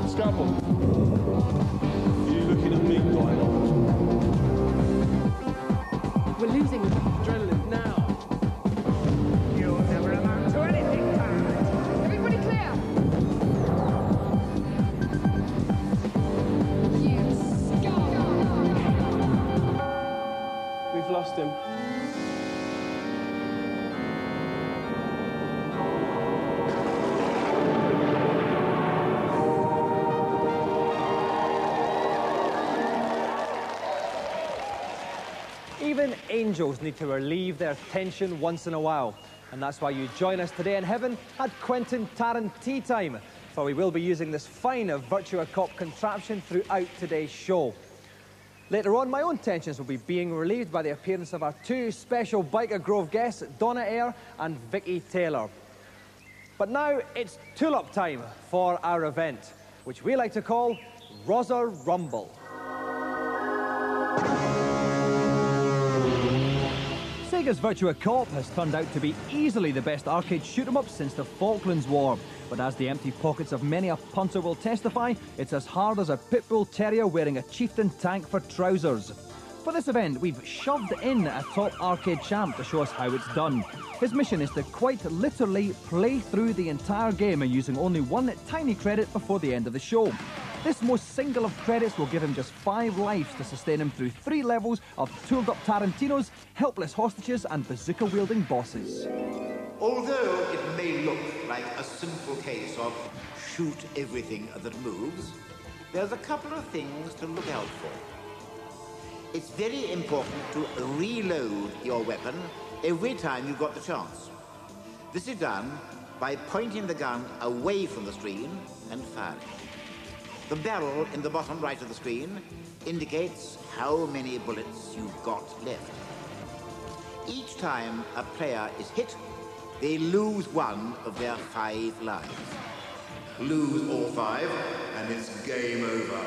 Scalpel. You looking at me, Dino? We're losing adrenaline now. You'll never amount to anything, Pirate. Everybody clear. You scum. We've lost him. Even angels need to relieve their tension once in a while. And that's why you join us today in heaven at Quentin Tarrant Tea Time, for we will be using this fine Virtua Cop contraption throughout today's show. Later on, my own tensions will be being relieved by the appearance of our two special Biker Grove guests, Donna Eyre and Vicky Taylor. But now it's tulip time for our event, which we like to call Rosa Rumble. Sega's Virtua Cop has turned out to be easily the best arcade shoot-'em-up since the Falklands War. But as the empty pockets of many a punter will testify, it's as hard as a pit bull terrier wearing a chieftain tank for trousers. For this event, we've shoved in a top arcade champ to show us how it's done. His mission is to quite literally play through the entire game and using only one tiny credit before the end of the show. This most single of credits will give him just 5 lives to sustain him through 3 levels of tooled-up Tarantinos, helpless hostages and bazooka-wielding bosses. Although it may look like a simple case of shoot everything that moves, there's a couple of things to look out for. It's very important to reload your weapon every time you've got the chance. This is done by pointing the gun away from the screen and firing. The barrel in the bottom right of the screen indicates how many bullets you've got left. Each time a player is hit, they lose 1 of their 5 lives. Lose all 5, and it's game over.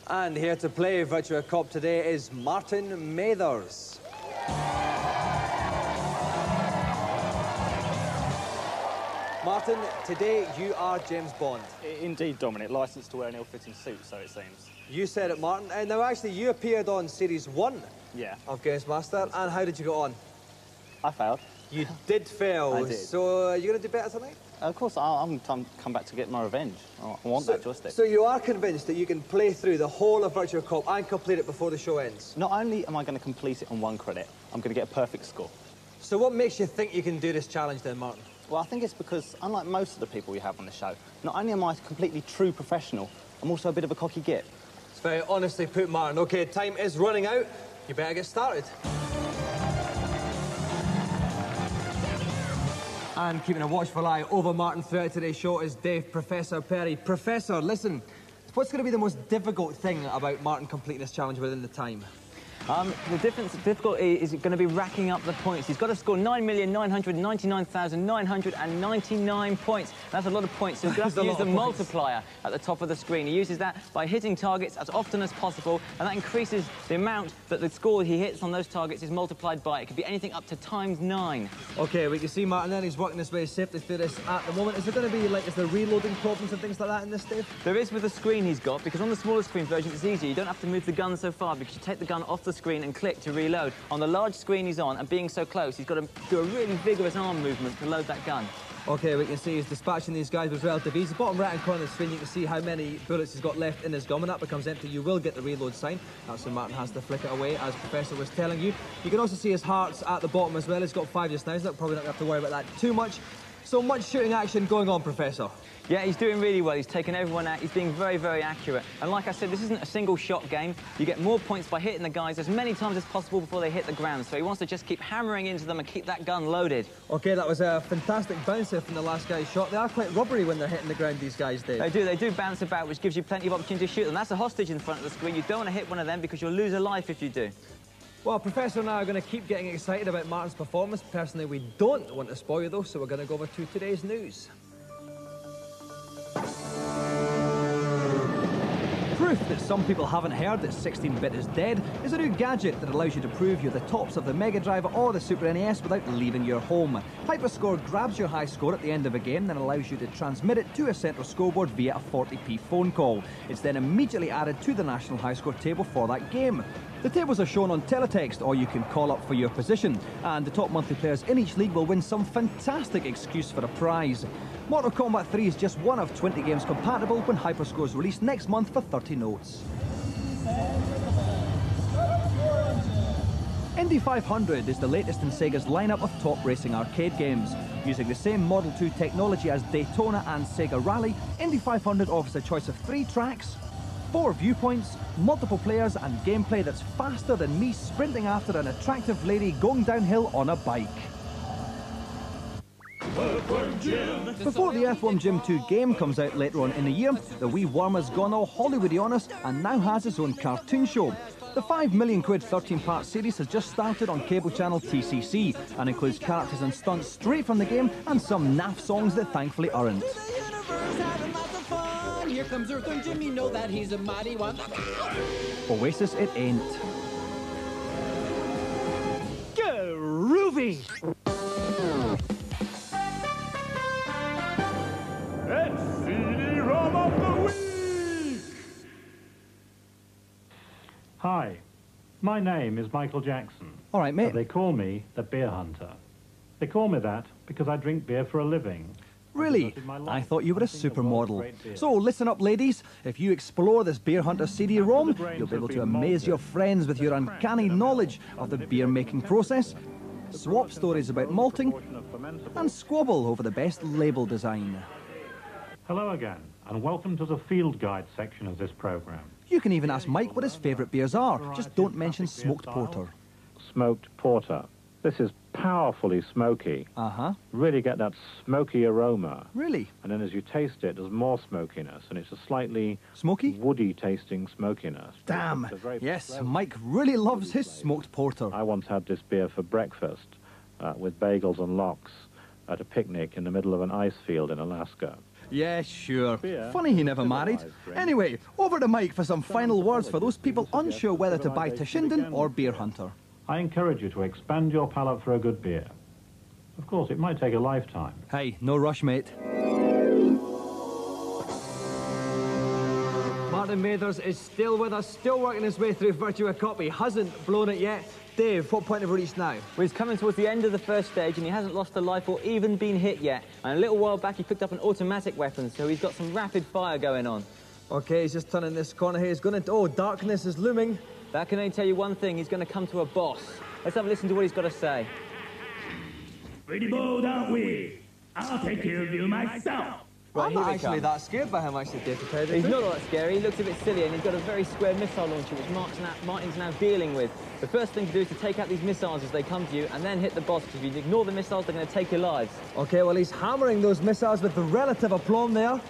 And here to play Virtua Cop today is Martin Mathers. Martin, today you are James Bond. Indeed, Dominic. Licensed to wear an ill-fitting suit, so it seems. You said it, Martin. Now, actually, you appeared on Series 1 of Gamesmaster, and how did you go on? I failed. You did fail. I did. So, are you going to do better tonight? Of course, I'm come back to get my revenge. I want that joystick. So you are convinced that you can play through the whole of Virtua Cop and complete it before the show ends? Not only am I going to complete it on 1 credit, I'm going to get a perfect score. So what makes you think you can do this challenge then, Martin? Well, I think it's because, unlike most of the people we have on the show, not only am I a completely true professional, I'm also a bit of a cocky git. It's very honestly put, Martin. OK, time is running out. You better get started. And keeping a watchful eye over Martin throughout today's show is Dave Professor Perry. Professor, listen, what's going to be the most difficult thing about Martin completing this challenge within the time? The difficulty is going to be racking up the points. He's got to score 9,999,999 points. That's a lot of points, so he's going to have to use the multiplier at the top of the screen. He uses that by hitting targets as often as possible, and that increases the amount that the score he hits on those targets is multiplied by. It could be anything up to ×9. OK, we can see Martin then, he's working his way safely through this at the moment. Is there going to be, is there reloading problems and things like that in this, Dave? There is with the screen he's got, because on the smaller screen version it's easier. You don't have to move the gun so far, because you take the gun off the screen and click to reload. On the large screen he's on, and being so close, he's got to do a really vigorous arm movement to load that gun. OK, we can see he's dispatching these guys with relative ease. The bottom right-hand corner of the screen, you can see how many bullets he's got left in his gun. When that becomes empty, you will get the reload sign. That's when Martin has to flick it away, as Professor was telling you. You can also see his hearts at the bottom as well. He's got 5 just now, so probably not going to have to worry about that too much. So much shooting action going on, Professor. Yeah, he's doing really well. He's taken everyone out. He's being very, very accurate. And like I said, this isn't a single-shot game. You get more points by hitting the guys as many times as possible before they hit the ground. So he wants to just keep hammering into them and keep that gun loaded. OK, that was a fantastic bounce there from the last guy's shot. They are quite rubbery when they're hitting the ground, these guys, Dave. They do bounce about, which gives you plenty of opportunity to shoot them. That's a hostage in front of the screen. You don't want to hit one of them because you'll lose a life if you do. Well, Professor and I are going to keep getting excited about Martin's performance. Personally, we don't want to spoil you, though, so we're going to go over to today's news. Proof that some people haven't heard that 16-bit is dead is a new gadget that allows you to prove you're the tops of the Mega Drive or the Super NES without leaving your home. Hyperscore grabs your high score at the end of a game, then allows you to transmit it to a central scoreboard via a 40p phone call. It's then immediately added to the national high score table for that game. The tables are shown on teletext, or you can call up for your position, and the top monthly players in each league will win some fantastic excuse for a prize. Mortal Kombat 3 is just one of 20 games compatible when Hyperscore is released next month for 30 notes. Indy 500 is the latest in Sega's lineup of top racing arcade games. Using the same Model 2 technology as Daytona and Sega Rally, Indy 500 offers a choice of 3 tracks, 4 viewpoints, multiple players, and gameplay that's faster than me sprinting after an attractive lady going downhill on a bike. Before the Earthworm Jim 2 game comes out later on in the year, the wee worm has gone all Hollywoody on us and now has its own cartoon show. The £5 million 13-part series has just started on cable channel TCC and includes characters and stunts straight from the game and some naff songs that thankfully aren't. Here comes Earthworm Jim, you know that he's a mighty one. Oasis it ain't. Groovy! It's CD-ROM of the week! Hi, my name is Michael Jackson. All right, mate. But they call me the Beer Hunter. They call me that because I drink beer for a living. Really? I thought you were a supermodel. So listen up, ladies. If you explore this Beer Hunter CD-ROM, you'll be able to amaze your friends with your uncanny knowledge of the beer-making process, swap stories about malting, and squabble over the best label design. Hello again, and welcome to the field guide section of this program. You can even ask Mike what his favourite beers are. Just don't mention smoked porter. Smoked porter. This is powerfully smoky. Uh-huh. Really get that smoky aroma. Really? And then as you taste it, there's more smokiness, and it's a slightly smoky, woody-tasting smokiness. Damn. Yes, Mike really loves his smoked porter. I once had this beer for breakfast with bagels and lox at a picnic in the middle of an ice field in Alaska. Yeah, sure. Funny he never married. Anyway, over to Mike for some final words for those people unsure whether to buy Toshinden or Beer Hunter. I encourage you to expand your palate for a good beer. Of course, it might take a lifetime. Hey, no rush, mate. Martin Mathers is still with us, still working his way through Virtua Cop. He hasn't blown it yet. Dave, what point have we reached now? Well, he's coming towards the end of the first stage and he hasn't lost a life or even been hit yet. And a little while back he picked up an automatic weapon, so he's got some rapid fire going on. Okay, he's just turning this corner here. He's going into... Oh, darkness is looming. That can only tell you one thing, he's going to come to a boss. Let's have a listen to what he's got to say. Pretty bold, aren't we? I'll take care of you myself. Right, I'm not actually that scared by how much they did to tell you the He's truth. not all that scary, he looks a bit silly, and he's got a very square missile launcher, which Martin's now dealing with. The first thing to do is to take out these missiles as they come to you, and then hit the boss, because if you ignore the missiles, they're going to take your lives. Okay, well, he's hammering those missiles with the relative aplomb there.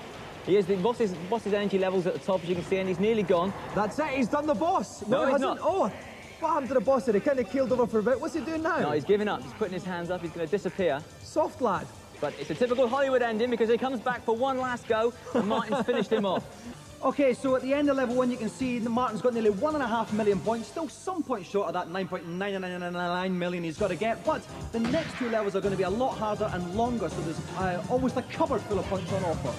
He is the boss's energy levels at the top, as you can see, and he's nearly gone. That's it, he's done the boss. No, he he's hasn't. not. Oh, what happened to the boss there? He kind of keeled over for a bit. What's he doing now? No, he's giving up. He's putting his hands up. He's going to disappear. Soft lad. But it's a typical Hollywood ending because he comes back for one last go and Martin's finished him off. Okay, so at the end of level 1 you can see that Martin's got nearly 1.5 million points, still some points short of that 9.999 million he's got to get, but the next 2 levels are going to be a lot harder and longer, so there's almost a cupboard full of points on offer.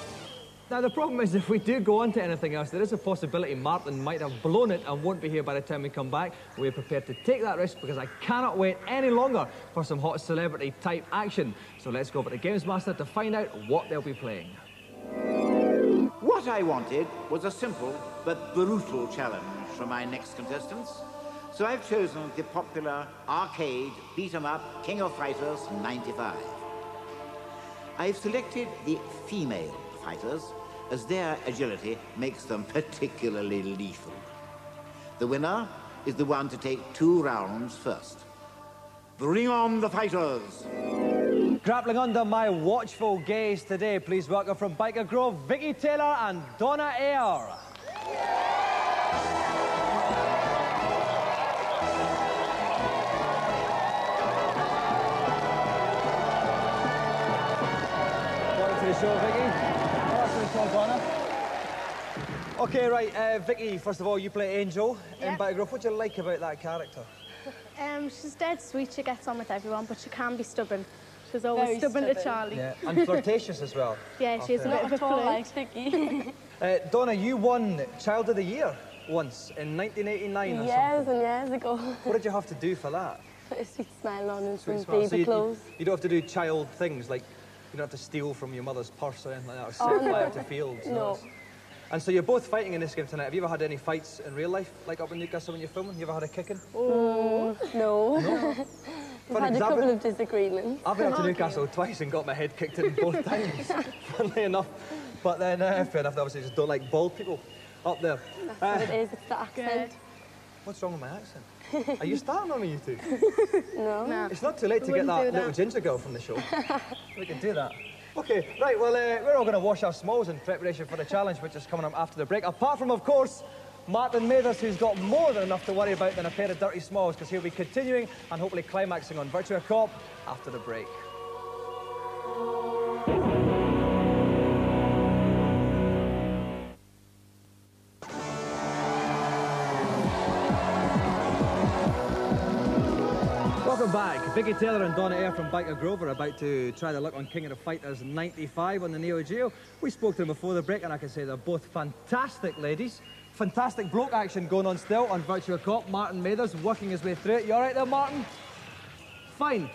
Now, the problem is, if we do go on to anything else, there is a possibility Martin might have blown it and won't be here by the time we come back. We're prepared to take that risk because I cannot wait any longer for some hot celebrity-type action. So let's go over to Gamesmaster to find out what they'll be playing. What I wanted was a simple but brutal challenge for my next contestants. So I've chosen the popular arcade beat-em-up King of Fighters 95. I've selected the female fighters as their agility makes them particularly lethal. The winner is the one to take 2 rounds first. Bring on the fighters! Grappling under my watchful gaze today, please welcome from Biker Grove, Vicky Taylor and Donna Ayer. Welcome to the show, Vicky. Donna. Okay, right, Vicky, first of all, you play Angel in Yep. Battle Grove. What do you like about that character? She's dead sweet, she gets on with everyone, but she can be stubborn. She's always Very stubborn to stubborn. Charlie. Yeah, and flirtatious as well. Yeah, she's a bit of a Not flirt. like Vicky. Donna, you won Child of the Year once in 1989 or Years something. and years ago. What did you have to do for that? Put a sweet smile on and some Smile. baby So you clothes. don't have to do child things, like you don't have to steal from your mother's purse or anything like that, or set Oh, fire no. to fields. No. And so you're both fighting in this game tonight. Have you ever had any fights in real life, like up in Newcastle when you're filming? You ever had a kicking? No. We've had a couple of disagreements. I've been up to Newcastle twice and got my head kicked in both times, funnily enough. But then, fair enough, obviously just don't like bald people up there. That's what it is, it's the accent. What's wrong with my accent? Are you starting on me, you two? No. It's not too late to get that little ginger girl from the show. We can do that. Okay, right, well, we're all going to wash our smalls in preparation for the challenge, which is coming up after the break. Apart from, of course, Martin Mathers, who's got more than enough to worry about than a pair of dirty smalls, because he'll be continuing and hopefully climaxing on Virtua Cop after the break. Welcome back. Vicky Taylor and Donna Eyre from Biker Grove are about to try their luck on King of the Fighters 95 on the Neo Geo. We spoke to them before the break and I can say they're both fantastic ladies. Fantastic bloke action going on still on Virtua Cop. Martin Mathers working his way through it. You all right there, Martin? Fine.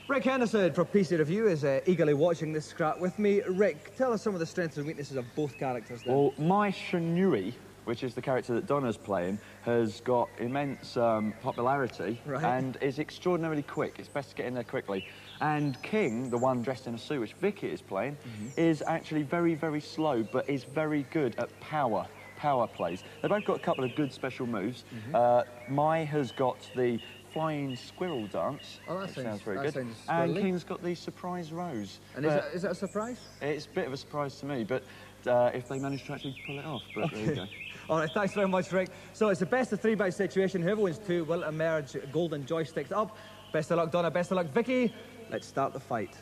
Rick Henderson from PC Review is eagerly watching this scrap with me. Rick, tell us some of the strengths and weaknesses of both characters then. Well, Mai Shinui, which is the character that Donna's playing, has got immense popularity and is extraordinarily quick. It's best to get in there quickly. And King, the one dressed in a suit, which Vicky is playing, is actually very, very slow, but is very good at power plays. They've both got a couple of good special moves. Mai has got the flying squirrel dance. Oh, that sounds very that good. Sounds And squirrely. King's got the surprise rose. And is it a surprise? It's a bit of a surprise to me, but if they manage to actually pull it off, but there you go. All right, thanks very much, Rick. So it's a best of three bout situation. Whoever wins two will emerge golden joysticks up. Best of luck, Donna. Best of luck, Vicky. Let's start the fight.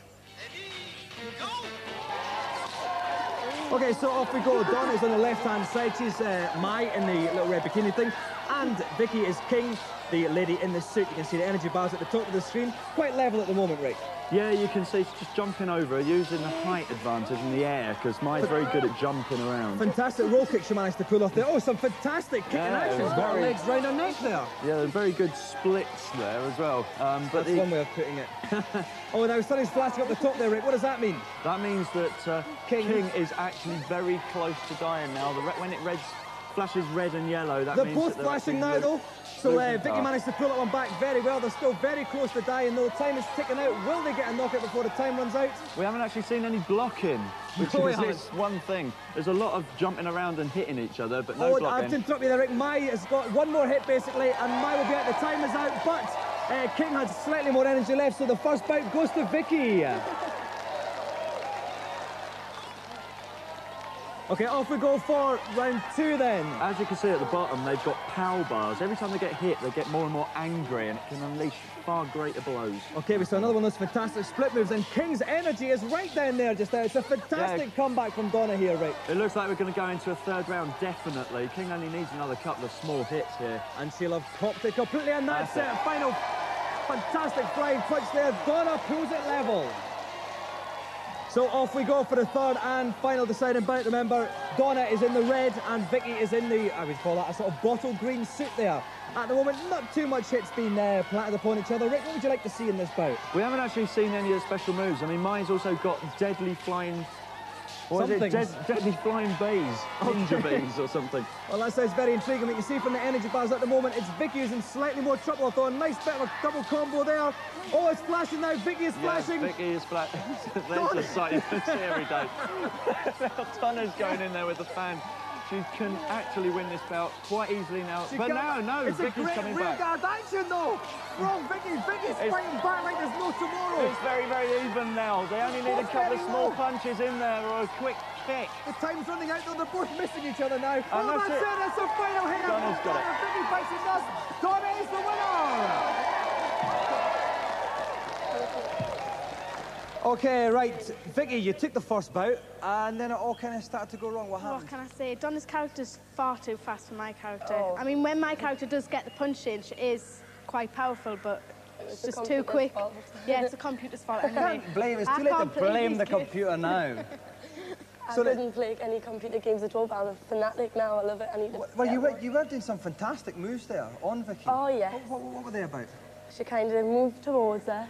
Okay, so off we go. Donna's on the left-hand side. She's Mai in the little red bikini thing. And Vicky is King, the lady in the suit. You can see the energy bars at the top of the screen. Quite level at the moment, Rick. Yeah, you can see she's just jumping over, using the height advantage in the air, because Mai's very good at jumping around. Fantastic roll kick she managed to pull off there. Oh, some fantastic kicking action. She's got her legs round her neck there. Yeah, very good splits there as well. That's one way of putting it. Oh, now something's flashing up the top there, Rick. What does that mean? That means that King is actually very close to dying now. When it flashes red and yellow, that they're means both that flashing now, though. So Vicky managed to pull that one back very well. They're still very close to dying, though. Time is ticking out. Will they get a knockout before the time runs out? We haven't actually seen any blocking, which is one thing. There's a lot of jumping around and hitting each other, but no blocking. I have to interrupt you there, Rick. Mai has got one more hit, basically, and Mai will be out. The time is out, but King has slightly more energy left, so the first bout goes to Vicky. Okay, off we go for round two then. As you can see at the bottom, they've got POW bars. Every time they get hit, they get more and more angry, and it can unleash far greater blows. Okay, we saw another one of those fantastic split moves, and King's energy is right down there just now. It's a fantastic comeback from Donna here, Rick. It looks like we're going to go into a third round, definitely. King only needs another couple of small hits here. And she'll have popped it completely, and that's it. Final fantastic flying punch there. Donna pulls it level. So off we go for the third and final deciding bout. Remember, Donna is in the red and Vicky is in the, I would call that a sort of bottle green suit there. At the moment, not too much hits being planted upon each other. Rick, what would you like to see in this bout? We haven't actually seen any of the special moves. I mean, Mai's also got deadly flying... What is it? Deadly flying bees. Ninja bees or something. Well, that sounds very intriguing. You can see from the energy bars at the moment, it's Vicky who's in slightly more trouble. Although a nice bit of a double combo there. Oh, it's flashing now. Vicky is flashing. Vicky is flashing. There's a sight you see every day. Donna's going in there with the fan. She can actually win this bout quite easily now. But no, Vicky's coming back. It's a great rear guard action, though. Wrong, Vicky's fighting back like there's no tomorrow. It's very, very even now. They only need a couple of small punches in there or a quick kick. The time's running out, though. They're both missing each other now. And that's it. That's the final hit. Donna's got it. Vicky bites it dust. Donna is the winner. Okay, right. Vicky, you took the first bout, and then it all kind of started to go wrong. What happened? What can I say? Donna's character's far too fast for my character. Oh. I mean, when my character does get the punch in, she is quite powerful, but it's just too quick. Fault. Yeah, it's the computer's fault anyway. I can't blame. It's too late to blame the computer now. I didn't play any computer games at all, but I'm a fanatic now. I love it. I need to Well, you were doing some fantastic moves there on Vicky. Oh, yeah. What were they about? She kind of moved towards her,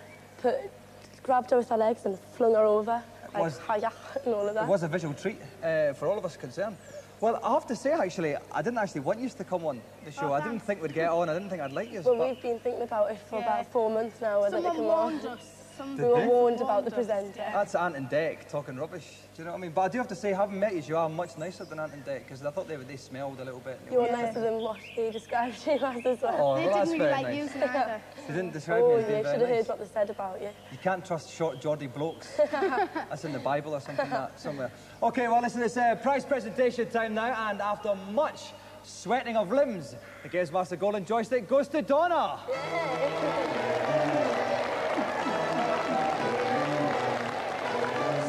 grabbed her with her legs and flung her over. Like, hiya, and all of that. It was a visual treat for all of us concerned. Well, I have to say, actually, I didn't actually want you to come on the show. I didn't think we'd get on. I didn't think I'd like you. Well, we've been thinking about it for about 4 months now. Whether to come on. We were warned about the presenter. That's Ant and Dec talking rubbish. Do you know what I mean? But I do have to say, having met you are much nicer than Ant and Dec, because I thought they smelled a little bit. You were nicer than what they described you as well. Oh, They well, didn't really like using either. They didn't describe me as being you very should have nice. heard what they said about you. You can't trust short Geordie blokes. That's in the Bible or something like that, somewhere. Okay, well, listen, it's prize presentation time now, and after much sweating of limbs, the Gamesmaster Golden Joystick goes to Donna.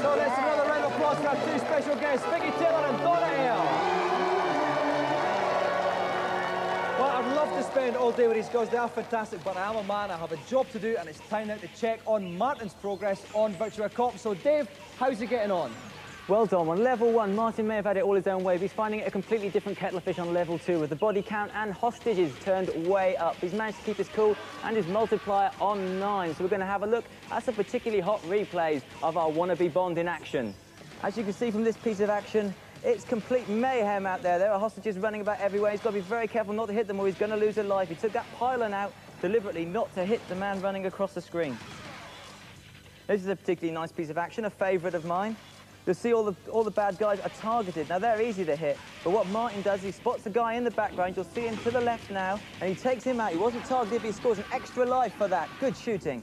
So let's another round of applause for our two special guests, Vicky Taylor and Donna Hale. Well, I'd love to spend all day with these girls. They are fantastic, but I am a man. I have a job to do, and it's time now to check on Martin's progress on Virtua Cop. So, Dave, how's he getting on? Well done. On level 1, Martin may have had it all his own way, but he's finding it a completely different kettle of fish on level 2, with the body count and hostages turned way up. He's managed to keep his cool and his multiplier on 9. So we're going to have a look at some particularly hot replays of our wannabe Bond in action. As you can see from this piece of action, it's complete mayhem out there. There are hostages running about everywhere. He's got to be very careful not to hit them or he's going to lose a life. He took that pylon out deliberately not to hit the man running across the screen. This is a particularly nice piece of action, a favourite of mine. You'll see all the bad guys are targeted. Now, they're easy to hit, but what Martin does, he spots the guy in the background. You'll see him to the left now, and he takes him out. He wasn't targeted, but he scores an extra life for that. Good shooting.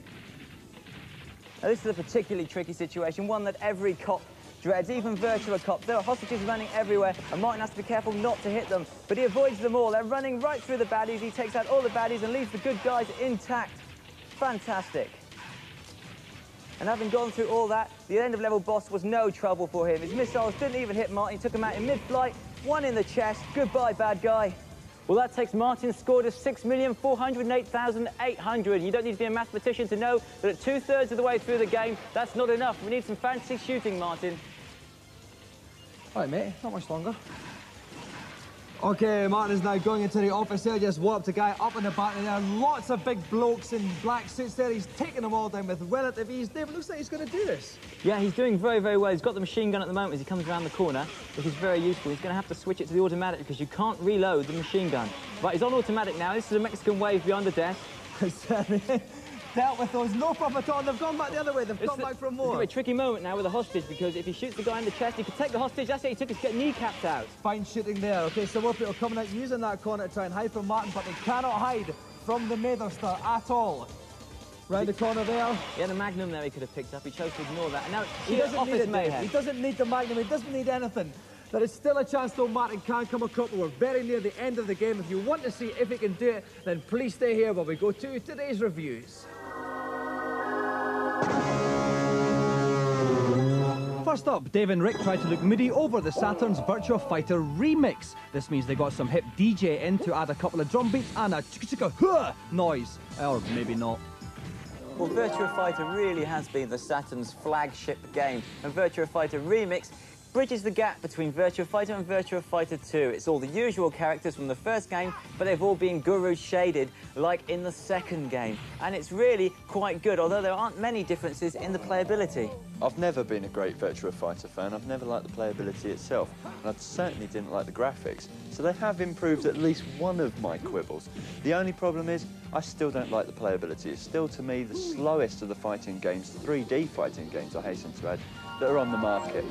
Now, this is a particularly tricky situation, one that every cop dreads, even Virtua Cops. There are hostages running everywhere, and Martin has to be careful not to hit them, but he avoids them all. They're running right through the baddies. He takes out all the baddies and leaves the good guys intact. Fantastic. And having gone through all that, the end-of-level boss was no trouble for him. His missiles didn't even hit Martin. He took him out in mid-flight, one in the chest. Goodbye, bad guy. Well, that takes Martin's score to 6,408,800. You don't need to be a mathematician to know that at 2/3 of the way through the game, that's not enough. We need some fancy shooting, Martin. All right, mate, not much longer. Okay, Martin is now going into the office there, just walked a guy up in the back, and there are lots of big blokes in black suits there. He's taking them all down with relative ease. Dave, it looks like he's going to do this. Yeah, he's doing very, very well. He's got the machine gun at the moment as he comes around the corner, which is very useful. He's going to have to switch it to the automatic because you can't reload the machine gun. Right, he's on automatic now. This is a Mexican wave behind the desk. Dealt with those, no problem at all. They've gone back the other way. They've come back for more. It's a tricky moment now with a hostage because if he shoots the guy in the chest, he could take the hostage. That's it. He took his kneecaps out. Fine shooting there. Okay, so more people coming out using that corner to try and hide from Martin, but they cannot hide from the Matherster at all. Round the corner there. He had a Magnum there he could have picked up. He chose to ignore that. And now He doesn't need it, mayhem. He doesn't need the Magnum. He doesn't need anything. There is still a chance, though, Martin can come a couple. We're very near the end of the game. If you want to see if he can do it, then please stay here while we go to today's reviews. First up, Dave and Rick tried to look moody over the Saturn's Virtua Fighter remix. This means they got some hip DJ in to add a couple of drum beats and a chicka-chicka-huh noise. Or maybe not. Well, Virtua Fighter really has been the Saturn's flagship game, and Virtua Fighter Remix bridges the gap between Virtua Fighter and Virtua Fighter 2. It's all the usual characters from the first game, but they've all been guru shaded like in the second game. And it's really quite good, although there aren't many differences in the playability. I've never been a great Virtua Fighter fan. I've never liked the playability itself, and I certainly didn't like the graphics. So they have improved at least one of my quibbles. The only problem is, I still don't like the playability. It's still, to me, the slowest of the fighting games, 3D fighting games, I hasten to add, that are on the market.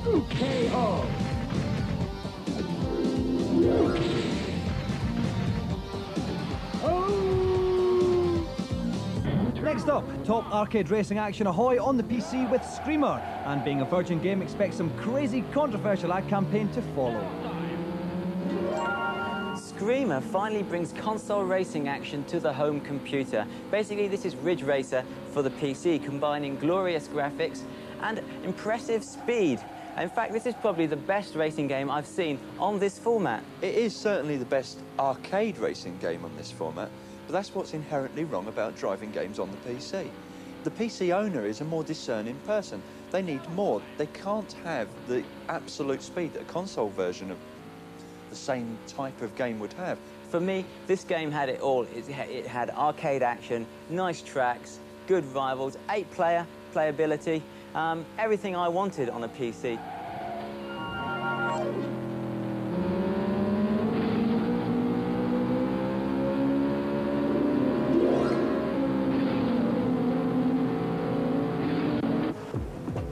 KO. Next up, top arcade racing action ahoy on the PC with Screamer. And being a Virgin game, expect some crazy controversial ad campaign to follow. Screamer finally brings console racing action to the home computer. Basically, this is Ridge Racer for the PC, combining glorious graphics and impressive speed. In fact, this is probably the best racing game I've seen on this format. It is certainly the best arcade racing game on this format, but that's what's inherently wrong about driving games on the PC. The PC owner is a more discerning person. They need more. They can't have the absolute speed that a console version of the same type of game would have. For me, this game had it all. It had arcade action, nice tracks, good rivals, 8-player playability, everything I wanted on a PC.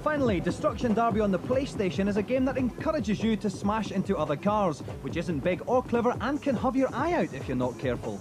Finally, Destruction Derby on the PlayStation is a game that encourages you to smash into other cars, which isn't big or clever and can have your eye out if you're not careful.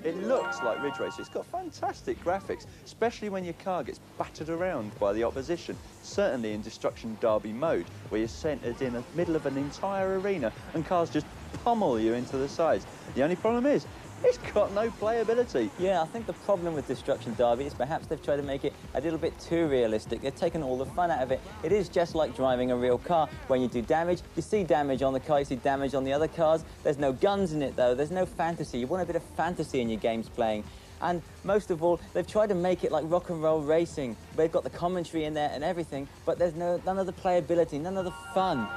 It looks like Ridge Racer. It's got fantastic graphics, especially when your car gets battered around by the opposition. Certainly in Destruction Derby mode, where you're centred in the middle of an entire arena and cars just pummel you into the sides. The only problem is, it's got no playability. Yeah, I think the problem with Destruction Derby is perhaps they've tried to make it a little bit too realistic. They've taken all the fun out of it. It is just like driving a real car. When you do damage, you see damage on the car, you see damage on the other cars. There's no guns in it, though. There's no fantasy. You want a bit of fantasy in your games playing. And most of all, they've tried to make it like rock and roll racing. They've got the commentary in there and everything, but there's none of the playability, none of the fun.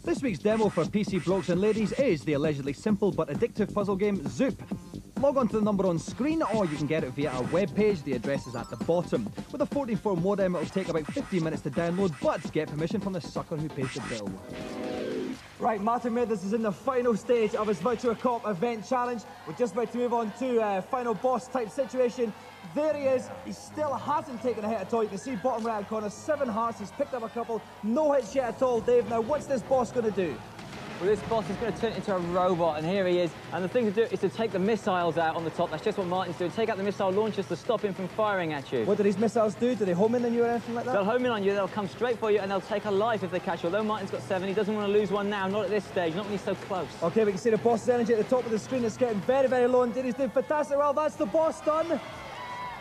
This week's demo for PC blokes and ladies is the allegedly simple but addictive puzzle game Zoop. Log on to the number on screen, or you can get it via our webpage. The address is at the bottom. With a 14.4 modem, it'll take about 15 minutes to download, but get permission from the sucker who pays the bill. Right, Martin Mathers is in the final stage of his Virtua Cop event challenge. We're just about to move on to final boss type situation. There he is. He still hasn't taken a hit at all. You can see bottom right corner, 7 hearts. He's picked up a couple. No hits yet at all, Dave. Now, what's this boss going to do? Well, this boss is going to turn into a robot, and here he is. And the thing to do is to take the missiles out on the top. That's just what Martin's doing. Take out the missile launchers to stop him from firing at you. What do these missiles do? Do they home in on you or anything like that? They'll home in on you. They'll come straight for you, and they'll take a life if they catch you. Although Martin's got 7, he doesn't want to lose one now. Not at this stage. Not when he's so close. OK, we can see the boss's energy at the top of the screen. It's getting very, very low indeed. He's doing fantastic. Well, that's the boss done.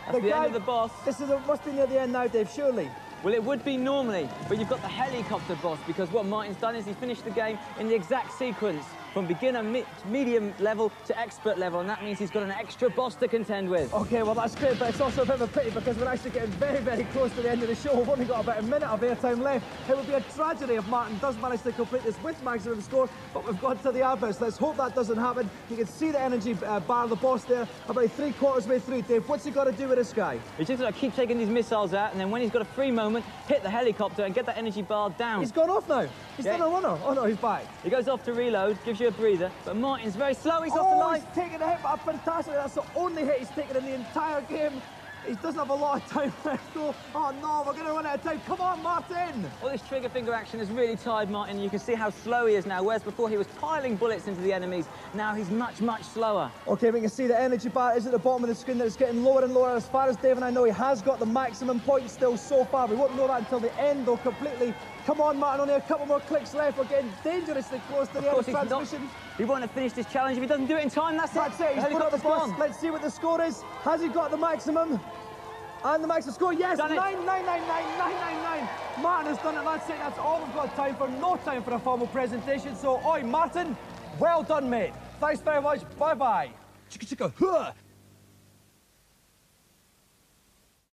That's the end of the boss. This must be near the end now, Dave, surely. Well, it would be normally, but you've got the helicopter boss, because what Martin's done is he finished the game in the exact sequence from beginner, medium level to expert level, and that means he's got an extra boss to contend with. OK, well, that's great, but it's also a bit of a pity because we're actually getting very, very close to the end of the show. We've only got about a minute of airtime left. It would be a tragedy if Martin does manage to complete this with maximum score, but we've got to the adverts. Let's hope that doesn't happen. You can see the energy bar of the boss there, about 3/4 way through. Dave, what's he got to do with this guy? He's just got to keep taking these missiles out, and then when he's got a free moment, hit the helicopter and get that energy bar down. He's gone off now. He's done a runner. Oh, no, he's back. He goes off to reload, gives you a breather, but Martin's very slow. He's off the line. He's taking a hit, but fantastic. That's the only hit he's taken in the entire game. He doesn't have a lot of time left, though. Oh, no, we're going to run out of time. Come on, Martin. Well, this trigger finger action has really tired Martin. You can see how slow he is now, whereas before he was piling bullets into the enemies. Now he's much, much slower. OK, we can see the energy bar is at the bottom of the screen. That it's getting lower and lower. As far as Dave and I know, he has got the maximum points still so far. We won't know that until the end, though, completely. Come on, Martin, only a couple more clicks left. We're getting dangerously close to the end of transmission. He won't have finished this challenge if he doesn't do it in time. That's it. He's put up the boss. Let's see what the score is. Has he got the maximum? And the maximum score, yes, 9999999. Martin has done it. That's it. That's all we've got time for. No time for a formal presentation. So, oi, Martin, well done, mate. Thanks very much. Bye-bye. Chicka chicka, huh!